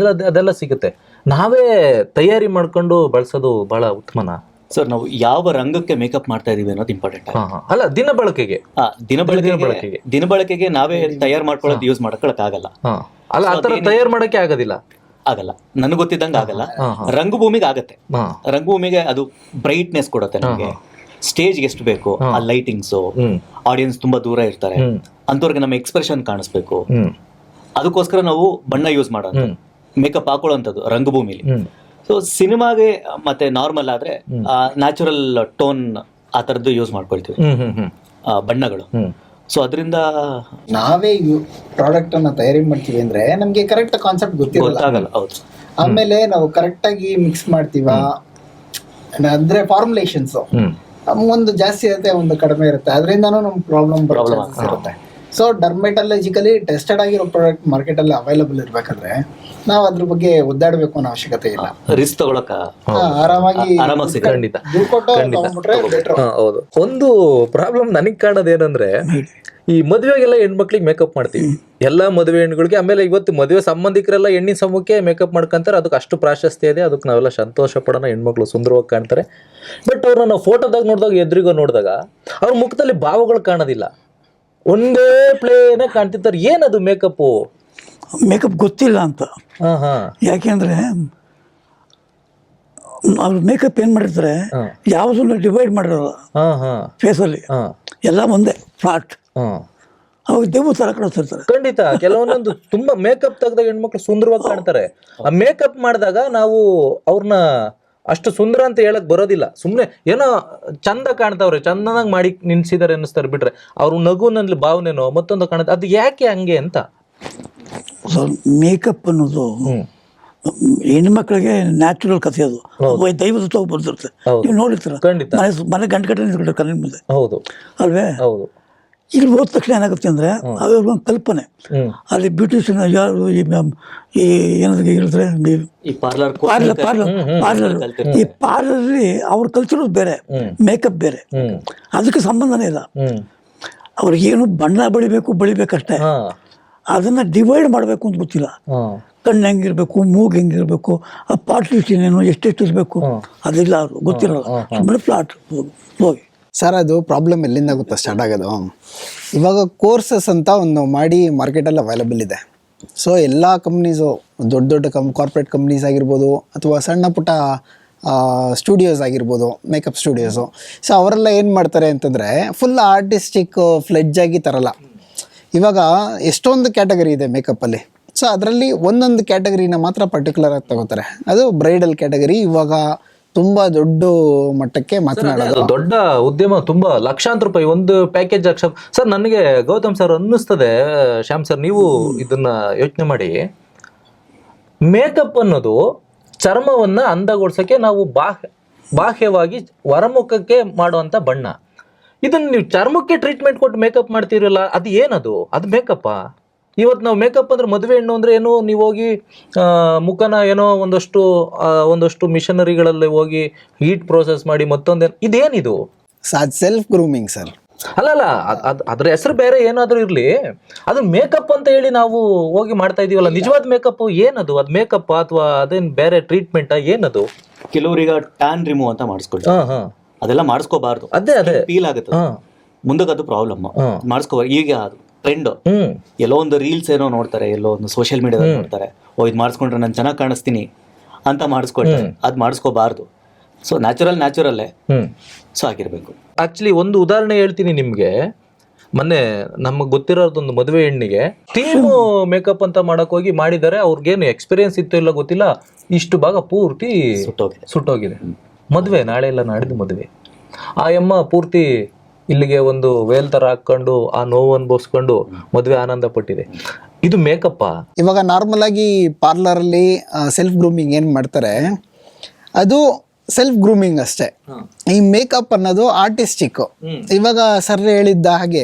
ಅದೆಲ್ಲ ಸಿಗುತ್ತೆ, ನಾವೇ ತಯಾರಿ ಮಾಡ್ಕೊಂಡು ಬಳಸೋದು ಬಹಳ ಉತ್ತಮನ? ಸರ್ ನಾವು ಯಾವ ರಂಗಕ್ಕೆ ಮೇಕಪ್ ಮಾಡ್ತಾ ಇದೀವಿ ಅನ್ನೋದು ಇಂಪಾರ್ಟೆಂಟ್. ಅಲ್ಲ, ದಿನ ಬಳಕೆಗೆ ದಿನ ಬಳಕೆಗೆ ನಾವೇ ತಯಾರು ಮಾಡ್ಕೊಳ್ಳೋದು ಯೂಸ್ ಮಾಡ್ಕೊಳಕ್ ಆಗಲ್ಲ. ಅಲ್ಲ, ಆತರ ತಯಾರು ಮಾಡಕ್ಕೆ ಆಗೋದಿಲ್ಲ. ನನಗೆ ಗೊತ್ತಿದ್ದಂಗೆ ಆಗಲ್ಲ. ರಂಗಭೂಮಿಗೆ ಆಗತ್ತೆ. ರಂಗಭೂಮಿಗೆ ಅದು ಬ್ರೈಟ್ನೆಸ್ ಕೊಡುತ್ತೆ ನಮಗೆ. ಸ್ಟೇಜ್ಗೆ ಎಷ್ಟು ಬೇಕು ಆ ಲೈಟಿಂಗ್ಸು, ಆಡಿಯನ್ಸ್ ತುಂಬಾ ದೂರ ಇರ್ತಾರೆ, ಅಂತವ್ರಿಗೆ ನಮ್ಮ ಎಕ್ಸ್ಪ್ರೆಷನ್ ಕಾಣಿಸ್ಬೇಕು. ಅದಕ್ಕೋಸ್ಕರ ನಾವು ಬಣ್ಣ ಯೂಸ್ ಮಾಡೋದು, ಮೇಕಪ್ ಹಾಕೊಳ್ಳೋಂಥದ್ದು ರಂಗಭೂಮಿಲಿ. ಸೊ ಸಿನಿಮಾಗೆ ಮತ್ತೆ ನಾರ್ಮಲ್ ಆದ್ರೆ ನ್ಯಾಚುರಲ್ ಟೋನ್ ಆ ಥರದ್ದು ಯೂಸ್ ಮಾಡ್ಕೊಳ್ತೀವಿ ಬಣ್ಣಗಳು. ಸೊ ಅದರಿಂದ ನಾವೇ ಪ್ರಾಡಕ್ಟ್ ಅನ್ನ ತಯಾರಿ ಮಾಡ್ತೀವಿ ಅಂದ್ರೆ ನಮ್ಗೆ ಕರೆಕ್ಟ್ ಕಾನ್ಸೆಪ್ಟ್ ಗೊತ್ತಿರಲ್ಲ. ಹೌದು. ಆಮೇಲೆ ನಾವು ಕರೆಕ್ಟ್ ಆಗಿ ಮಿಕ್ಸ್ ಮಾಡ್ತೀವ ಅಂದ್ರೆ ಫಾರ್ಮುಲೇಷನ್ಸ್ ಒಂದು ಜಾಸ್ತಿ ಇರುತ್ತೆ, ಒಂದು ಕಡಿಮೆ ಇರುತ್ತೆ, ಅದರಿಂದನೂ ನಮ್ಗೆ ಪ್ರಾಬ್ಲಮ್ ಇರುತ್ತೆ. ಸೊ ಡರ್ಮೆಟಾಲಜಿಕಲಿ ಟೆಸ್ಟೆಡ್ ಆಗಿರೋ ಪ್ರಾಡಕ್ಟ್ ಮಾರ್ಕೆಟ್ ಅಲ್ಲಿ ಅವೈಲಬಲ್ ಇರ್ಬೇಕಾದ್ರೆ ನಾವು ಅದ್ರ ಬಗ್ಗೆ ಒದ್ದಾಡಬೇಕು ಅನ್ನೋ ಅವಶ್ಯಕತೆ ಇಲ್ಲ. ರಿಸ್ಕ್ ತಗೊಳಕ ಆರಾಮಾಗಿ ಖಂಡಿತ. ಹೌದು. ಒಂದು ಪ್ರಾಬ್ಲಮ್ ನನಗೆ ಕಾಣೋದೇನಂದ್ರೆ, ಈ ಮದುವೆಗೆಲ್ಲ ಹೆಣ್ಮಕ್ಳಿಗೆ ಮೇಕಪ್ ಮಾಡ್ತೀವಿ, ಎಲ್ಲಾ ಮದುವೆ ಹೆಣ್ಗಳಿಗೆ. ಆಮೇಲೆ ಇವತ್ತು ಮದುವೆ ಸಂಬಂಧಿಕರೆಲ್ಲ ಹೆಣ್ಣಿನ ಸಮೂಹಕ್ಕೆ ಮೇಕಪ್ ಮಾಡ್ಕೊಂತಾರೆ, ಅದಕ್ಕೆ ಅಷ್ಟು ಪ್ರಾಶಸ್ತ್ಯ ಇದೆ, ಅದಕ್ಕೆ ನಾವೆಲ್ಲ ಸಂತೋಷ ಪಡೋಣ, ಹೆಣ್ಮಕ್ಳು ಸುಂದರವಾಗಿ ಕಾಣ್ತಾರೆ. ಬಟ್ ಅವ್ರನ್ನ ನಾವು ಫೋಟೋದಾಗ ನೋಡಿದಾಗ, ಎದುರಿಗೋ ನೋಡಿದಾಗ ಅವ್ರ ಮುಖದಲ್ಲಿ ಭಾವಗಳು ಕಾಣೋದಿಲ್ಲ, ಒಂದೇ ಪ್ಲೇನೇ ಕಾಣ್ತಿರ್ತಾರೆ. ಏನದು ಮೇಕಪ್ಪು? ಮೇಕಪ್ ಗೊತ್ತಿಲ್ಲ ಅಂತ. ಯಾಕೆಂದ್ರೆ ಅವ್ರು ಮೇಕಪ್ ಏನ್ ಮಾಡಿರ್ತಾರೆ, ಯಾವುದನ್ನ ಡಿವೈಡ್ ಮಾಡಿರಲ್ಲ ಫೇಸಲ್ಲಿ, ಎಲ್ಲ ಒಂದೇ ಫ್ಲಾಟ್. ಅವಾಗ ದೇವು ತರ ಕಾಣಿಸ್ತಿರ್ತಾರೆ. ಖಂಡಿತ. ಕೆಲವೊಂದೊಂದು ತುಂಬಾ ಮೇಕಪ್ ತೆಗ್ದಾಗ ಹೆಣ್ಮಕ್ಳು ಸುಂದರವಾಗಿ ಕಾಣ್ತಾರೆ. ಆ ಮೇಕಪ್ ಮಾಡಿದಾಗ ನಾವು ಅವ್ರನ್ನ ಅಷ್ಟು ಸುಂದರ ಅಂತ ಹೇಳಕ್ ಬರೋದಿಲ್ಲ. ಸುಮ್ಮನೆ ಏನೋ ಚಂದ ಕಾಣ್ತಾವ್ರೆ, ಚಂದನಾಗಿ ಮಾಡಿ ನಿನ್ಸಿದಾರೆ ಅನ್ನಿಸ್ತಾರೆ ಬಿಟ್ರೆ ಅವ್ರ ನಗುನಲ್ಲಿ ಭಾವನೆನೋ ಮತ್ತೊಂದು ಕಾಣುತ್ತೆ. ಅದು ಯಾಕೆ ಹಂಗೆ ಅಂತ? ಮೇಕಪ್ ಅನ್ನೋದು ಹೆಣ್ಮಕ್ಳಿಗೆ ನ್ಯಾಚುರಲ್ ಕಥೆ, ಅದು ದೈವದ ಬರ್ತಿರುತ್ತೆ. ನೀವು ನೋಡಿರ್ತೀರ, ಮನೆ ಗಂಟೆ ಕಣ್ಣಿನ ಮುಂದೆ. ಹೌದು ಅಲ್ವೇ? ಹೌದು. ಇಲ್ಲಿ ಹೋದ ತಕ್ಷಣ ಏನಾಗುತ್ತೆ ಅಂದ್ರೆ ಅವ್ರಿಗೊಂದು ಕಲ್ಪನೆ. ಅಲ್ಲಿ ಬ್ಯೂಟಿಷಿಯನ್ ಯಾರು ಏನಾದ್ರು ಹೇಳಿದ್ರೆ ಈ ಪಾರ್ಲರ್ ಅವ್ರ ಕಲ್ಚರ್ ಬೇರೆ, ಮೇಕಪ್ ಬೇರೆ, ಅದಕ್ಕೆ ಸಂಬಂಧನೇ ಇಲ್ಲ. ಅವ್ರಿಗೇನು ಬಣ್ಣ ಬಳಿಬೇಕಷ್ಟೇ, ಅದನ್ನ ಡಿವೈಡ್ ಮಾಡಬೇಕು ಅಂತ ಗೊತ್ತಿಲ್ಲ. ಕಣ್ಣು ಹೆಂಗಿರ್ಬೇಕು, ಮೂಗು ಹೆಂಗಿರ್ಬೇಕು, ಆ ಪಾರ್ಟಿಷನ್ ಏನು ಎಷ್ಟೆಷ್ಟು ಇರಬೇಕು ಅದೆಲ್ಲ ಅವ್ರು ಗೊತ್ತಿರಲ್ಲ. ಸುಮ್ಮನೆ ಫ್ಲಾಟ್ ಹೋಗಿ. ಸರ್, ಅದು ಪ್ರಾಬ್ಲಮ್ ಎಲ್ಲಿಂದ ಗೊತ್ತಾ ಸ್ಟಾರ್ಟ್ ಆಗೋದು? ಇವಾಗ ಕೋರ್ಸಸ್ ಅಂತ ಒಂದು ಮಾಡಿ ಮಾರ್ಕೆಟಲ್ಲಿ ಅವೈಲಬಲ್ ಇದೆ. ಸೊ ಎಲ್ಲ ಕಂಪ್ನೀಸು, ದೊಡ್ಡ ಕಾರ್ಪೊರೇಟ್ ಕಂಪ್ನೀಸ್ ಆಗಿರ್ಬೋದು, ಅಥವಾ ಸಣ್ಣ ಪುಟ್ಟ ಸ್ಟುಡಿಯೋಸ್ ಆಗಿರ್ಬೋದು, ಮೇಕಪ್ ಸ್ಟುಡಿಯೋಸು. ಸೊ ಅವರೆಲ್ಲ ಏನು ಮಾಡ್ತಾರೆ ಅಂತಂದರೆ ಫುಲ್ ಆರ್ಟಿಸ್ಟಿಕ್ ಫ್ಲೆಡ್ಜ್ ಆಗಿ ತರಲ್ಲ. ಇವಾಗ ಎಷ್ಟೊಂದು ಕ್ಯಾಟಗರಿ ಇದೆ ಮೇಕಪ್ಪಲ್ಲಿ. ಸೊ ಅದರಲ್ಲಿ ಒಂದೊಂದು ಕ್ಯಾಟಗರಿನ ಮಾತ್ರ ಪರ್ಟಿಕ್ಯುಲರ್ ಆಗಿ ತಗೋತಾರೆ. ಅದು ಬ್ರೈಡಲ್ ಕ್ಯಾಟಗರಿ ಇವಾಗ ತುಂಬಾ ದೊಡ್ಡ ಮಟ್ಟಕ್ಕೆ ಮಾತನಾಡೋದು. ದೊಡ್ಡ ಉದ್ಯಮ, ತುಂಬಾ ಲಕ್ಷಾಂತರ ರೂಪಾಯಿ ಒಂದು ಪ್ಯಾಕೇಜ್. ಸರ್, ನನಗೆ ಗೌತಮ್ ಸರ್ ಅನ್ನಿಸ್ತದೆ, ಶ್ಯಾಮ್ ಸರ್ ನೀವು ಇದನ್ನ ಯೋಚನೆ ಮಾಡಿ, ಮೇಕಪ್ ಅನ್ನೋದು ಚರ್ಮವನ್ನ ಅಂದಗೊಳಿಸಕ್ಕೆ ನಾವು ಬಾಹ್ಯವಾಗಿ ಹೊರಮುಖಕ್ಕೆ ಮಾಡುವಂತ ಬಣ್ಣ. ಇದನ್ನ ನೀವು ಚರ್ಮಕ್ಕೆ ಟ್ರೀಟ್ಮೆಂಟ್ ಕೊಟ್ಟು ಮೇಕಪ್ ಮಾಡ್ತೀರಲ್ಲ, ಅದು ಏನದು? ಅದು ಮೇಕಪ್ಪಾ? ಇವತ್ತು ನಾವು ಮೇಕಪ್ ಅಂದ್ರೆ ಮದುವೆ ಹೆಣ್ಣು ಅಂದ್ರೆ ಏನು, ನೀವು ಹೋಗಿ ಮುಖನ ಏನೋ ಒಂದಷ್ಟು ಮಿಷನರಿಗಳಲ್ಲಿ ಹೋಗಿ ಹೀಟ್ ಪ್ರೋಸೆಸ್ ಮಾಡಿ ಮತ್ತೊಂದೇನು, ಇದೇನಿದು? Self grooming sir. ಅಲ್ಲ, ಅದ್ರ ಹೆಸರು ಬೇರೆ ಏನಾದ್ರೂ ಇರ್ಲಿ, ಅದು ಮೇಕಪ್ ಅಂತ ಹೇಳಿ ನಾವು ಹೋಗಿ ಮಾಡ್ತಾ ಇದೀವಲ್ಲ. ನಿಜವಾದ ಮೇಕಪ್ ಏನದು? ಅದು ಮೇಕಪ್ ಅಥವಾ ಅದೇನ್ ಬೇರೆ ಟ್ರೀಟ್ಮೆಂಟ್ ಏನದು? ಕೆಲವರೀಗ ಟ್ಯಾನ್ ರಿಮೂವ್ ಅಂತ ಮಾಡಿಸ್ಕೊಳ್ತಾರೆ. ಅದೆಲ್ಲ ಮಾಡಿಸ್ಕೋಬಾರ್ದು. ಅದೇ ಫೀಲ್ ಆಗುತ್ತೆ, ಮುಂದಕ್ಕೆ ಅದು ಪ್ರಾಬ್ಲಮ್. ಮಾಡಿಸ್ಕೋಬಾರ್ದು. ಈಗ ಅದು ಟ್ರೆಂಡ್, ಹ್ಮ್ ಎಲ್ಲೋ ಒಂದು ರೀಲ್ಸ್ ಏನೋ ನೋಡ್ತಾರೆ, ಎಲ್ಲೋ ಒಂದು ಸೋಷಿಯಲ್ ಮೀಡಿಯಾದಲ್ಲಿ ನೋಡ್ತಾರೆ, ಓ ಇದು ಮಾಡಿಸ್ಕೊಂಡ್ರೆ ನಾನು ಚೆನ್ನಾಗಿ ಕಾಣಿಸ್ತೀನಿ ಅಂತ ಮಾಡಿಸ್ಕೊಳ್ತಾರೆ. ಅದು ಮಾಡಿಸ್ಕೋಬಾರ್ದು. ಸೊ ನ್ಯಾಚುರಲ್ಲೇ ಸೊ ಆಗಿರ್ಬೇಕು. ಆಕ್ಚುಲಿ ಒಂದು ಉದಾಹರಣೆ ಹೇಳ್ತೀನಿ ನಿಮ್ಗೆ. ಮೊನ್ನೆ ನಮಗೆ ಗೊತ್ತಿರೋದೊಂದು ಮದುವೆ ಹೆಣ್ಣಿಗೆ ಟೀಮ್ ಮೇಕಪ್ ಅಂತ ಮಾಡಕ್ ಹೋಗಿ ಮಾಡಿದ್ದಾರೆ. ಅವ್ರಿಗೇನು ಎಕ್ಸ್ಪೀರಿಯನ್ಸ್ ಇತ್ತು ಇಲ್ಲ ಗೊತ್ತಿಲ್ಲ, ಇಷ್ಟು ಭಾಗ ಪೂರ್ತಿ ಸುಟ್ಟೋಗಿದೆ. ಮದುವೆ ನಾಳೆ ಇಲ್ಲ ನಾಡಿದ್ದು ಮದುವೆ. ಆ ಅಮ್ಮ ಪೂರ್ತಿ ಇಲ್ಲಿಗೆ ಒಂದು ವೇಲ್ ತರ ಹಾಕೊಂಡು ಆ ನೋವು ಅನುಭವಿಸ್ಕೊಂಡು ಮದುವೆ ಆನಂದ ಪಟ್ಟಿದೆ. ಇದು ಮೇಕಪ್. ಇವಾಗ ನಾರ್ಮಲ್ ಆಗಿ ಪಾರ್ಲರ್ ಅಲ್ಲಿ ಸೆಲ್ಫ್ ಗ್ರೂಮಿಂಗ್ ಏನ್ ಮಾಡ್ತಾರೆ, ಅದು ಸೆಲ್ಫ್ ಗ್ರೂಮಿಂಗ್ ಅಷ್ಟೇ. ಈ ಮೇಕಪ್ ಅನ್ನೋದು ಆರ್ಟಿಸ್ಟಿಕ್. ಇವಾಗ ಸರ್ ಹೇಳಿದ್ದ ಹಾಗೆ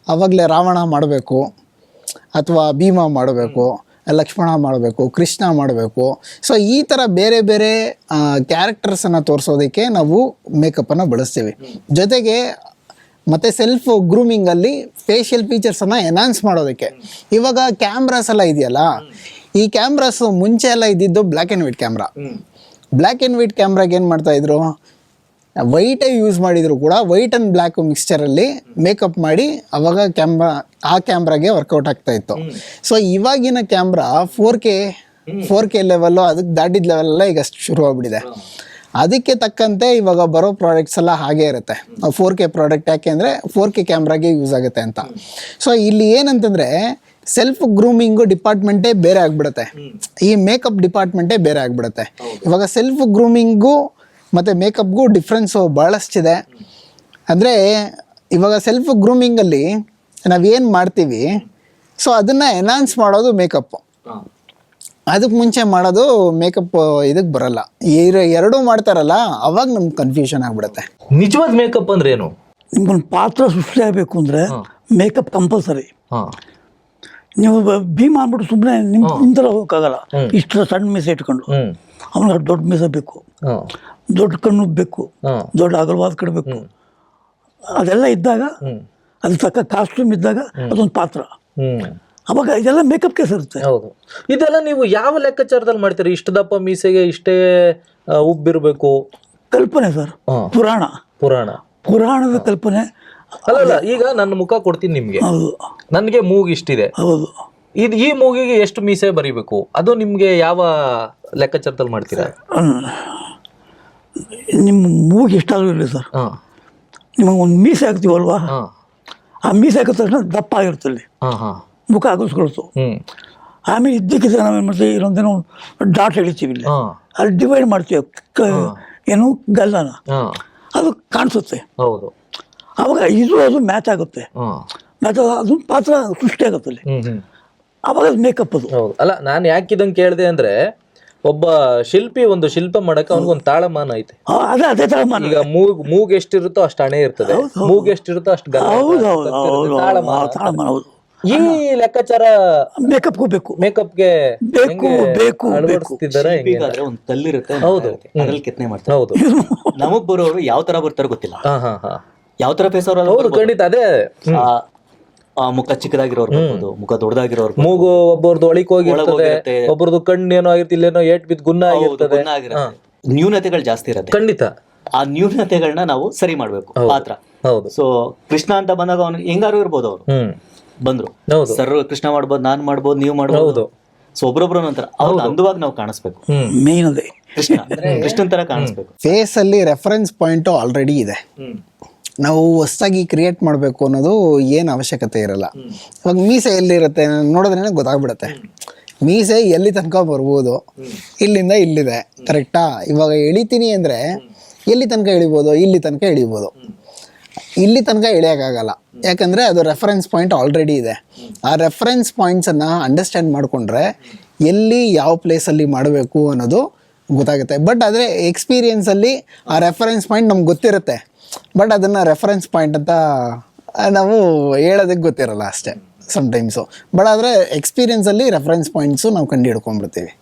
ಅವಾಗಲೇ ರಾವಣ ಮಾಡಬೇಕು, ಅಥವಾ ಭೀಮ ಮಾಡಬೇಕು, ಲಕ್ಷ್ಮಣ ಮಾಡಬೇಕು, ಕೃಷ್ಣ ಮಾಡಬೇಕು. ಸೊ ಈ ಥರ ಬೇರೆ ಬೇರೆ ಕ್ಯಾರೆಕ್ಟರ್ಸನ್ನು ತೋರಿಸೋದಕ್ಕೆ ನಾವು ಮೇಕಪ್ಪನ್ನು ಬಳಸ್ತೀವಿ. ಜೊತೆಗೆ ಮತ್ತು ಸೆಲ್ಫ್ ಗ್ರೂಮಿಂಗಲ್ಲಿ ಫೇಶಿಯಲ್ ಫೀಚರ್ಸನ್ನು ಎನ್ಹಾನ್ಸ್ ಮಾಡೋದಕ್ಕೆ. ಇವಾಗ ಕ್ಯಾಮ್ರಾಸ್ ಎಲ್ಲ ಇದೆಯಲ್ಲ, ಈ ಕ್ಯಾಮ್ರಾಸ್ ಮುಂಚೆ ಎಲ್ಲ ಇದ್ದಿದ್ದು black and white camera. Black and white ಕ್ಯಾಮ್ರಾಗೆ ಏನು ಮಾಡ್ತಾಯಿದ್ರು, ವೈಟೇ ಯೂಸ್ ಮಾಡಿದ್ರು ಕೂಡ ವೈಟ್ ಆ್ಯಂಡ್ ಬ್ಲ್ಯಾಕ್ ಮಿಕ್ಸ್ಚರಲ್ಲಿ ಮೇಕಪ್ ಮಾಡಿ ಅವಾಗ ಆ ಕ್ಯಾಮ್ರಾಗೆ ವರ್ಕೌಟ್ ಆಗ್ತಾ ಇತ್ತು. ಸೊ ಇವಾಗಿನ ಕ್ಯಾಮ್ರಾ 4K ಲೆವೆಲ್ಲು, ಅದಕ್ಕೆ ದಾಟಿದ ಲೆವೆಲೆಲ್ಲ ಈಗ ಶುರು ಆಗ್ಬಿಟ್ಟಿದೆ. ಅದಕ್ಕೆ ತಕ್ಕಂತೆ ಇವಾಗ ಬರೋ ಪ್ರಾಡಕ್ಟ್ಸ್ ಎಲ್ಲ ಹಾಗೇ ಇರುತ್ತೆ. 4K ಪ್ರಾಡಕ್ಟ್ ಯಾಕೆ ಅಂದರೆ 4K ಕ್ಯಾಮ್ರಾಗೆ ಯೂಸ್ ಆಗುತ್ತೆ ಅಂತ. ಸೊ ಇಲ್ಲಿ ಏನಂತಂದರೆ ಸೆಲ್ಫ್ ಗ್ರೂಮಿಂಗು ಡಿಪಾರ್ಟ್ಮೆಂಟೇ ಬೇರೆ ಆಗಿಬಿಡುತ್ತೆ, ಈ ಮೇಕಪ್ ಡಿಪಾರ್ಟ್ಮೆಂಟೇ ಬೇರೆ ಆಗಿಬಿಡುತ್ತೆ. ಇವಾಗ ಸೆಲ್ಫ್ ಗ್ರೂಮಿಂಗು ಮತ್ತು ಮೇಕಪ್ಗೂ ಡಿಫ್ರೆನ್ಸು ಭಾಳಷ್ಟಿದೆ. ಅಂದರೆ ಇವಾಗ ಸೆಲ್ಫ್ ಗ್ರೂಮಿಂಗಲ್ಲಿ ನಾವೇನು ಮಾಡ್ತೀವಿ, ಸೊ ಅದನ್ನು ಎನ್ಹಾನ್ಸ್ ಮಾಡೋದು ಮೇಕಪ್ಪು. ಅದಕ್ಕೆ ಮುಂಚೆ ಮಾಡೋದು ಮೇಕಪ್ ಇದಕ್ಕೆ ಬರಲ್ಲ. ಎರಡೂ ಮಾಡ್ತಾರಲ್ಲ, ಅವಾಗ ನಮ್ಗೆ ಕನ್ಫ್ಯೂಷನ್ ಆಗ್ಬಿಡುತ್ತೆ. ನಿಜವಾದ ಮೇಕಪ್ ಅಂದ್ರೆ ಏನು? ನಿಮ್ಗೊಂದು ಪಾತ್ರ ಸೃಷ್ಟಿ ಆಗಬೇಕು ಅಂದರೆ ಮೇಕಪ್ ಕಂಪಲ್ಸರಿ. ನೀವು ಭೀಮ್ ಅಂದ್ಬಿಟ್ಟು ಸುಮ್ಮನೆ ನಿಂತರ ಹೋಗೋಕ್ಕಾಗಲ್ಲ. ಇಷ್ಟು ಸಣ್ಣ ಮೀಸೆ ಇಟ್ಕೊಂಡು ಅವನಿಗೆ ದೊಡ್ಡ ಮೀಸೆ ಬೇಕು, ದೊಡ್ಡ ಕಣ್ಣು ಬೇಕು, ದೊಡ್ಡ ಅಗಲವಾದ ಕಣ್ಣು ಬೇಕು. ಅದೆಲ್ಲ ಇದ್ದಾಗ, ಅದಕ್ಕೆ ತಕ್ಕ ಕಾಸ್ಟ್ಯೂಮ್ ಇದ್ದಾಗ ಅದೊಂದು ಪಾತ್ರ. ಅವಾಗ ಇದೆಲ್ಲ ಮೇಕಪ್ಗೆ ಸೇರುತ್ತೆ. ಹೌದು. ಇದೆಲ್ಲ ನೀವು ಯಾವ ಲೆಕ್ಕಾಚಾರದಲ್ಲಿ ಮಾಡ್ತೀರಿ? ಇಷ್ಟು ದಪ್ಪ ಮೀಸೆಗೆ ಇಷ್ಟೇ ಉಬ್ಬಿರ್ಬೇಕು? ಕಲ್ಪನೆ ಸರ್, ಪುರಾಣದ ಕಲ್ಪನೆ. ಅಲ್ಲ, ಈಗ ನನ್ನ ಮುಖ ಕೊಡ್ತೀನಿ ನಿಮ್ಗೆ, ಹೌದು, ನನಗೆ ಮೂಗು ಇಷ್ಟಿದೆ, ಹೌದು, ಈ ಮೂಗಿಗೆ ಎಷ್ಟು ಮೀಸೆ ಬರಿಬೇಕು, ಅದು ನಿಮ್ಗೆ ಯಾವ ಲೆಕ್ಕಾಚಾರದಲ್ಲಿ ಮಾಡ್ತೀರಾ? ನಿಮ್ಮ ಮೂಗು ಎಷ್ಟಾದ್ರೂ ಇರಲಿ ಸರ್, ನಿಮಗೆ ಒಂದು ಮೀಸೆ ಹಾಕ್ತೀವಲ್ವಾ, ಆ ಮೀಸೆ ಹಾಕಿದ ತಕ್ಷಣ ದಪ್ಪ ಆಗಿರ್ತಲ್ಲಿ, ಮುಖ ಹಾಕಿಸ್ಕೊಳ್ತು. ಆಮೇಲೆ ಇದ್ದಕ್ಕಿದ್ದ ನಾವೇನು ಮಾಡ್ತೀವಿ, ಇನ್ನೊಂದೇನೋ ಡಾಟ್ ಎಳಿತೀವಿ, ಇಲ್ಲಿ ಅಲ್ಲಿ ಡಿವೈಡ್ ಮಾಡ್ತೀವಿ ಏನು ಗಲ್ಲನ, ಅದು ಕಾಣಿಸುತ್ತೆ. ಹೌದು. ಅವಾಗ ಅದು ಮ್ಯಾಚ್ ಆಗುತ್ತೆ, ಮ್ಯಾಚ್ ಅದು ಪಾತ್ರ ಸೃಷ್ಟಿ ಆಗುತ್ತೆ ಅಲ್ಲಿ. ಅವಾಗ ಅದು ಮೇಕಪ್ ಅದು. ಹೌದು. ಅಲ್ಲ, ನಾನು ಯಾಕಿದಂಗೆ ಕೇಳಿದೆ ಅಂದ್ರೆ, ಒಬ್ಬ ಶಿಲ್ಪಿ ಒಂದು ಶಿಲ್ಪ ಮಾಡಕ್ಕೆ ಅವನಿಗೊಂದು ತಾಳಮಾನ ಐತೆ. ಅದೇ ತಾಳಮಾನ. ಈಗ ಮೂಗ್ ಎಷ್ಟಿರುತ್ತೋ ಅಷ್ಟು ಹಣೆ ಇರ್ತದೆ, ಮೂಗ್ ಎಷ್ಟಿರುತ್ತೋ ಅಷ್ಟು ತಾಳಮಾನ. ಈ ಲೆಕ್ಕಾಚಾರ ಮೇಕಪ್ಗೂ ಬೇಕು, ಮೇಕಪ್ಗೆ ಬೇಕು ಅಳವಡಿಸ್ತಿದ್ದಾರೆ. ಒಂದು ಕಲ್ಲಿರುತ್ತೆ, ಹೌದು, ಅದ್ರಲ್ಲಿ ಕೆತ್ತನೆ ಮಾಡ್ತಾರೆ. ಹೌದು. ನಮಗ್ ಬರೋರು ಯಾವ ತರ ಬರ್ತಾರೋ ಗೊತ್ತಿಲ್ಲ, ಯಾವ ತರ ಫೇಸ್ ಹೌದು, ಖಂಡಿತ. ಅದೇ ಮುಖ ಚಿಕ್ಕದಾಗಿರೋರು ಬರ್ಬೋದು, ಮುಖ ದೊಡ್ಡದಾಗಿರೋರು, ಮೂಗು ಒಬ್ಬರದು ಒಳಿಕ್ ಹೋಗಿರ್ತದೆ, ಒಬ್ಬರದು ಕಣ್ಣು ಏನೋ ಆಗಿರ್ತಿಲ್ಲ, ಏನೋ ಏಟ್ ಬಿದ್ದು ಗುನ್ನ ಆಗಿರ್ತದೆ, ನ್ಯೂನತೆಗಳು ಜಾಸ್ತಿ ಇರುತ್ತೆ. ಖಂಡಿತ ಆ ನ್ಯೂನತೆಗಳನ್ನ ನಾವು ಸರಿ ಮಾಡ್ಬೇಕು ಪಾತ್ರ. ಹೌದು. ಸೊ ಕೃಷ್ಣ ಅಂತ ಬಂದಾಗ ಅವ್ನು ಹೆಂಗಾರು ಇರ್ಬೋದು, ಅವ್ರು ಬಂದ್ರು ಸರ್ ಕೃಷ್ಣ ಮಾಡ್ಬೋದು, ನಾನ್ ಮಾಡ್ಬೋದು, ನೀವು ಮಾಡ್ಬೋದು. ಸೊ ಒಬ್ರೊಬ್ರು ನಂತರ ಅವ್ರು ಅಂದವಾಗಿ ನಾವು ಕಾಣಿಸ್ಬೇಕು. ಮೇನ್ ಅದೇ ಕೃಷ್ಣನ್ ತರ ಕಾಣಿಸ್ಬೇಕು. ಫೇಸ್ ಅಲ್ಲಿ ರೆಫರೆನ್ಸ್ ಪಾಯಿಂಟ್ ಆಲ್ರೆಡಿ ಇದೆ, ನಾವು ಹೊಸದಾಗಿ ಕ್ರಿಯೇಟ್ ಮಾಡಬೇಕು ಅನ್ನೋದು ಏನು ಅವಶ್ಯಕತೆ ಇರಲ್ಲ. ಇವಾಗ ಮೀಸೆ ಎಲ್ಲಿರುತ್ತೆ ನೋಡಿದ್ರೆ ಗೊತ್ತಾಗ್ಬಿಡುತ್ತೆ, ಮೀಸೆ ಎಲ್ಲಿ ತನಕ ಬರ್ಬೋದು, ಇಲ್ಲಿಂದ ಇಲ್ಲಿದೆ, ಕರೆಕ್ಟಾ? ಇವಾಗ ಎಳಿತೀನಿ ಅಂದರೆ ಎಲ್ಲಿ ತನಕ ಎಳಿಬೋದು, ಇಲ್ಲಿ ತನಕ ಎಳಿಬೋದು, ಇಲ್ಲಿ ತನಕ ಎಳೆಯೋಕ್ಕಾಗಲ್ಲ. ಯಾಕಂದರೆ ಅದು ರೆಫರೆನ್ಸ್ ಪಾಯಿಂಟ್ ಆಲ್ರೆಡಿ ಇದೆ. ಆ ರೆಫರೆನ್ಸ್ ಪಾಯಿಂಟ್ಸನ್ನು ಅಂಡರ್ಸ್ಟ್ಯಾಂಡ್ ಮಾಡಿಕೊಂಡ್ರೆ ಎಲ್ಲಿ ಯಾವ ಪ್ಲೇಸಲ್ಲಿ ಮಾಡಬೇಕು ಅನ್ನೋದು ಗೊತ್ತಾಗುತ್ತೆ. ಬಟ್ ಆದರೆ ಎಕ್ಸ್ಪೀರಿಯನ್ಸಲ್ಲಿ ಆ ರೆಫರೆನ್ಸ್ ಪಾಯಿಂಟ್ ನಮ್ಗೆ ಗೊತ್ತಿರುತ್ತೆ, ಬಟ್ ಅದನ್ನು ರೆಫರೆನ್ಸ್ ಪಾಯಿಂಟ್ ಅಂತ ನಾವು ಹೇಳೋದಕ್ಕೆ ಗೊತ್ತಿರಲ್ಲ ಅಷ್ಟೇ ಸಮ್ಟೈಮ್ಸು. ಬಟ್ ಆದರೆ ಎಕ್ಸ್ಪೀರಿಯನ್ಸಲ್ಲಿ ರೆಫರೆನ್ಸ್ ಪಾಯಿಂಟ್ಸು ನಾವು ಕಂಡು ಹಿಡ್ಕೊಂಡ್ಬಿಡ್ತೀವಿ.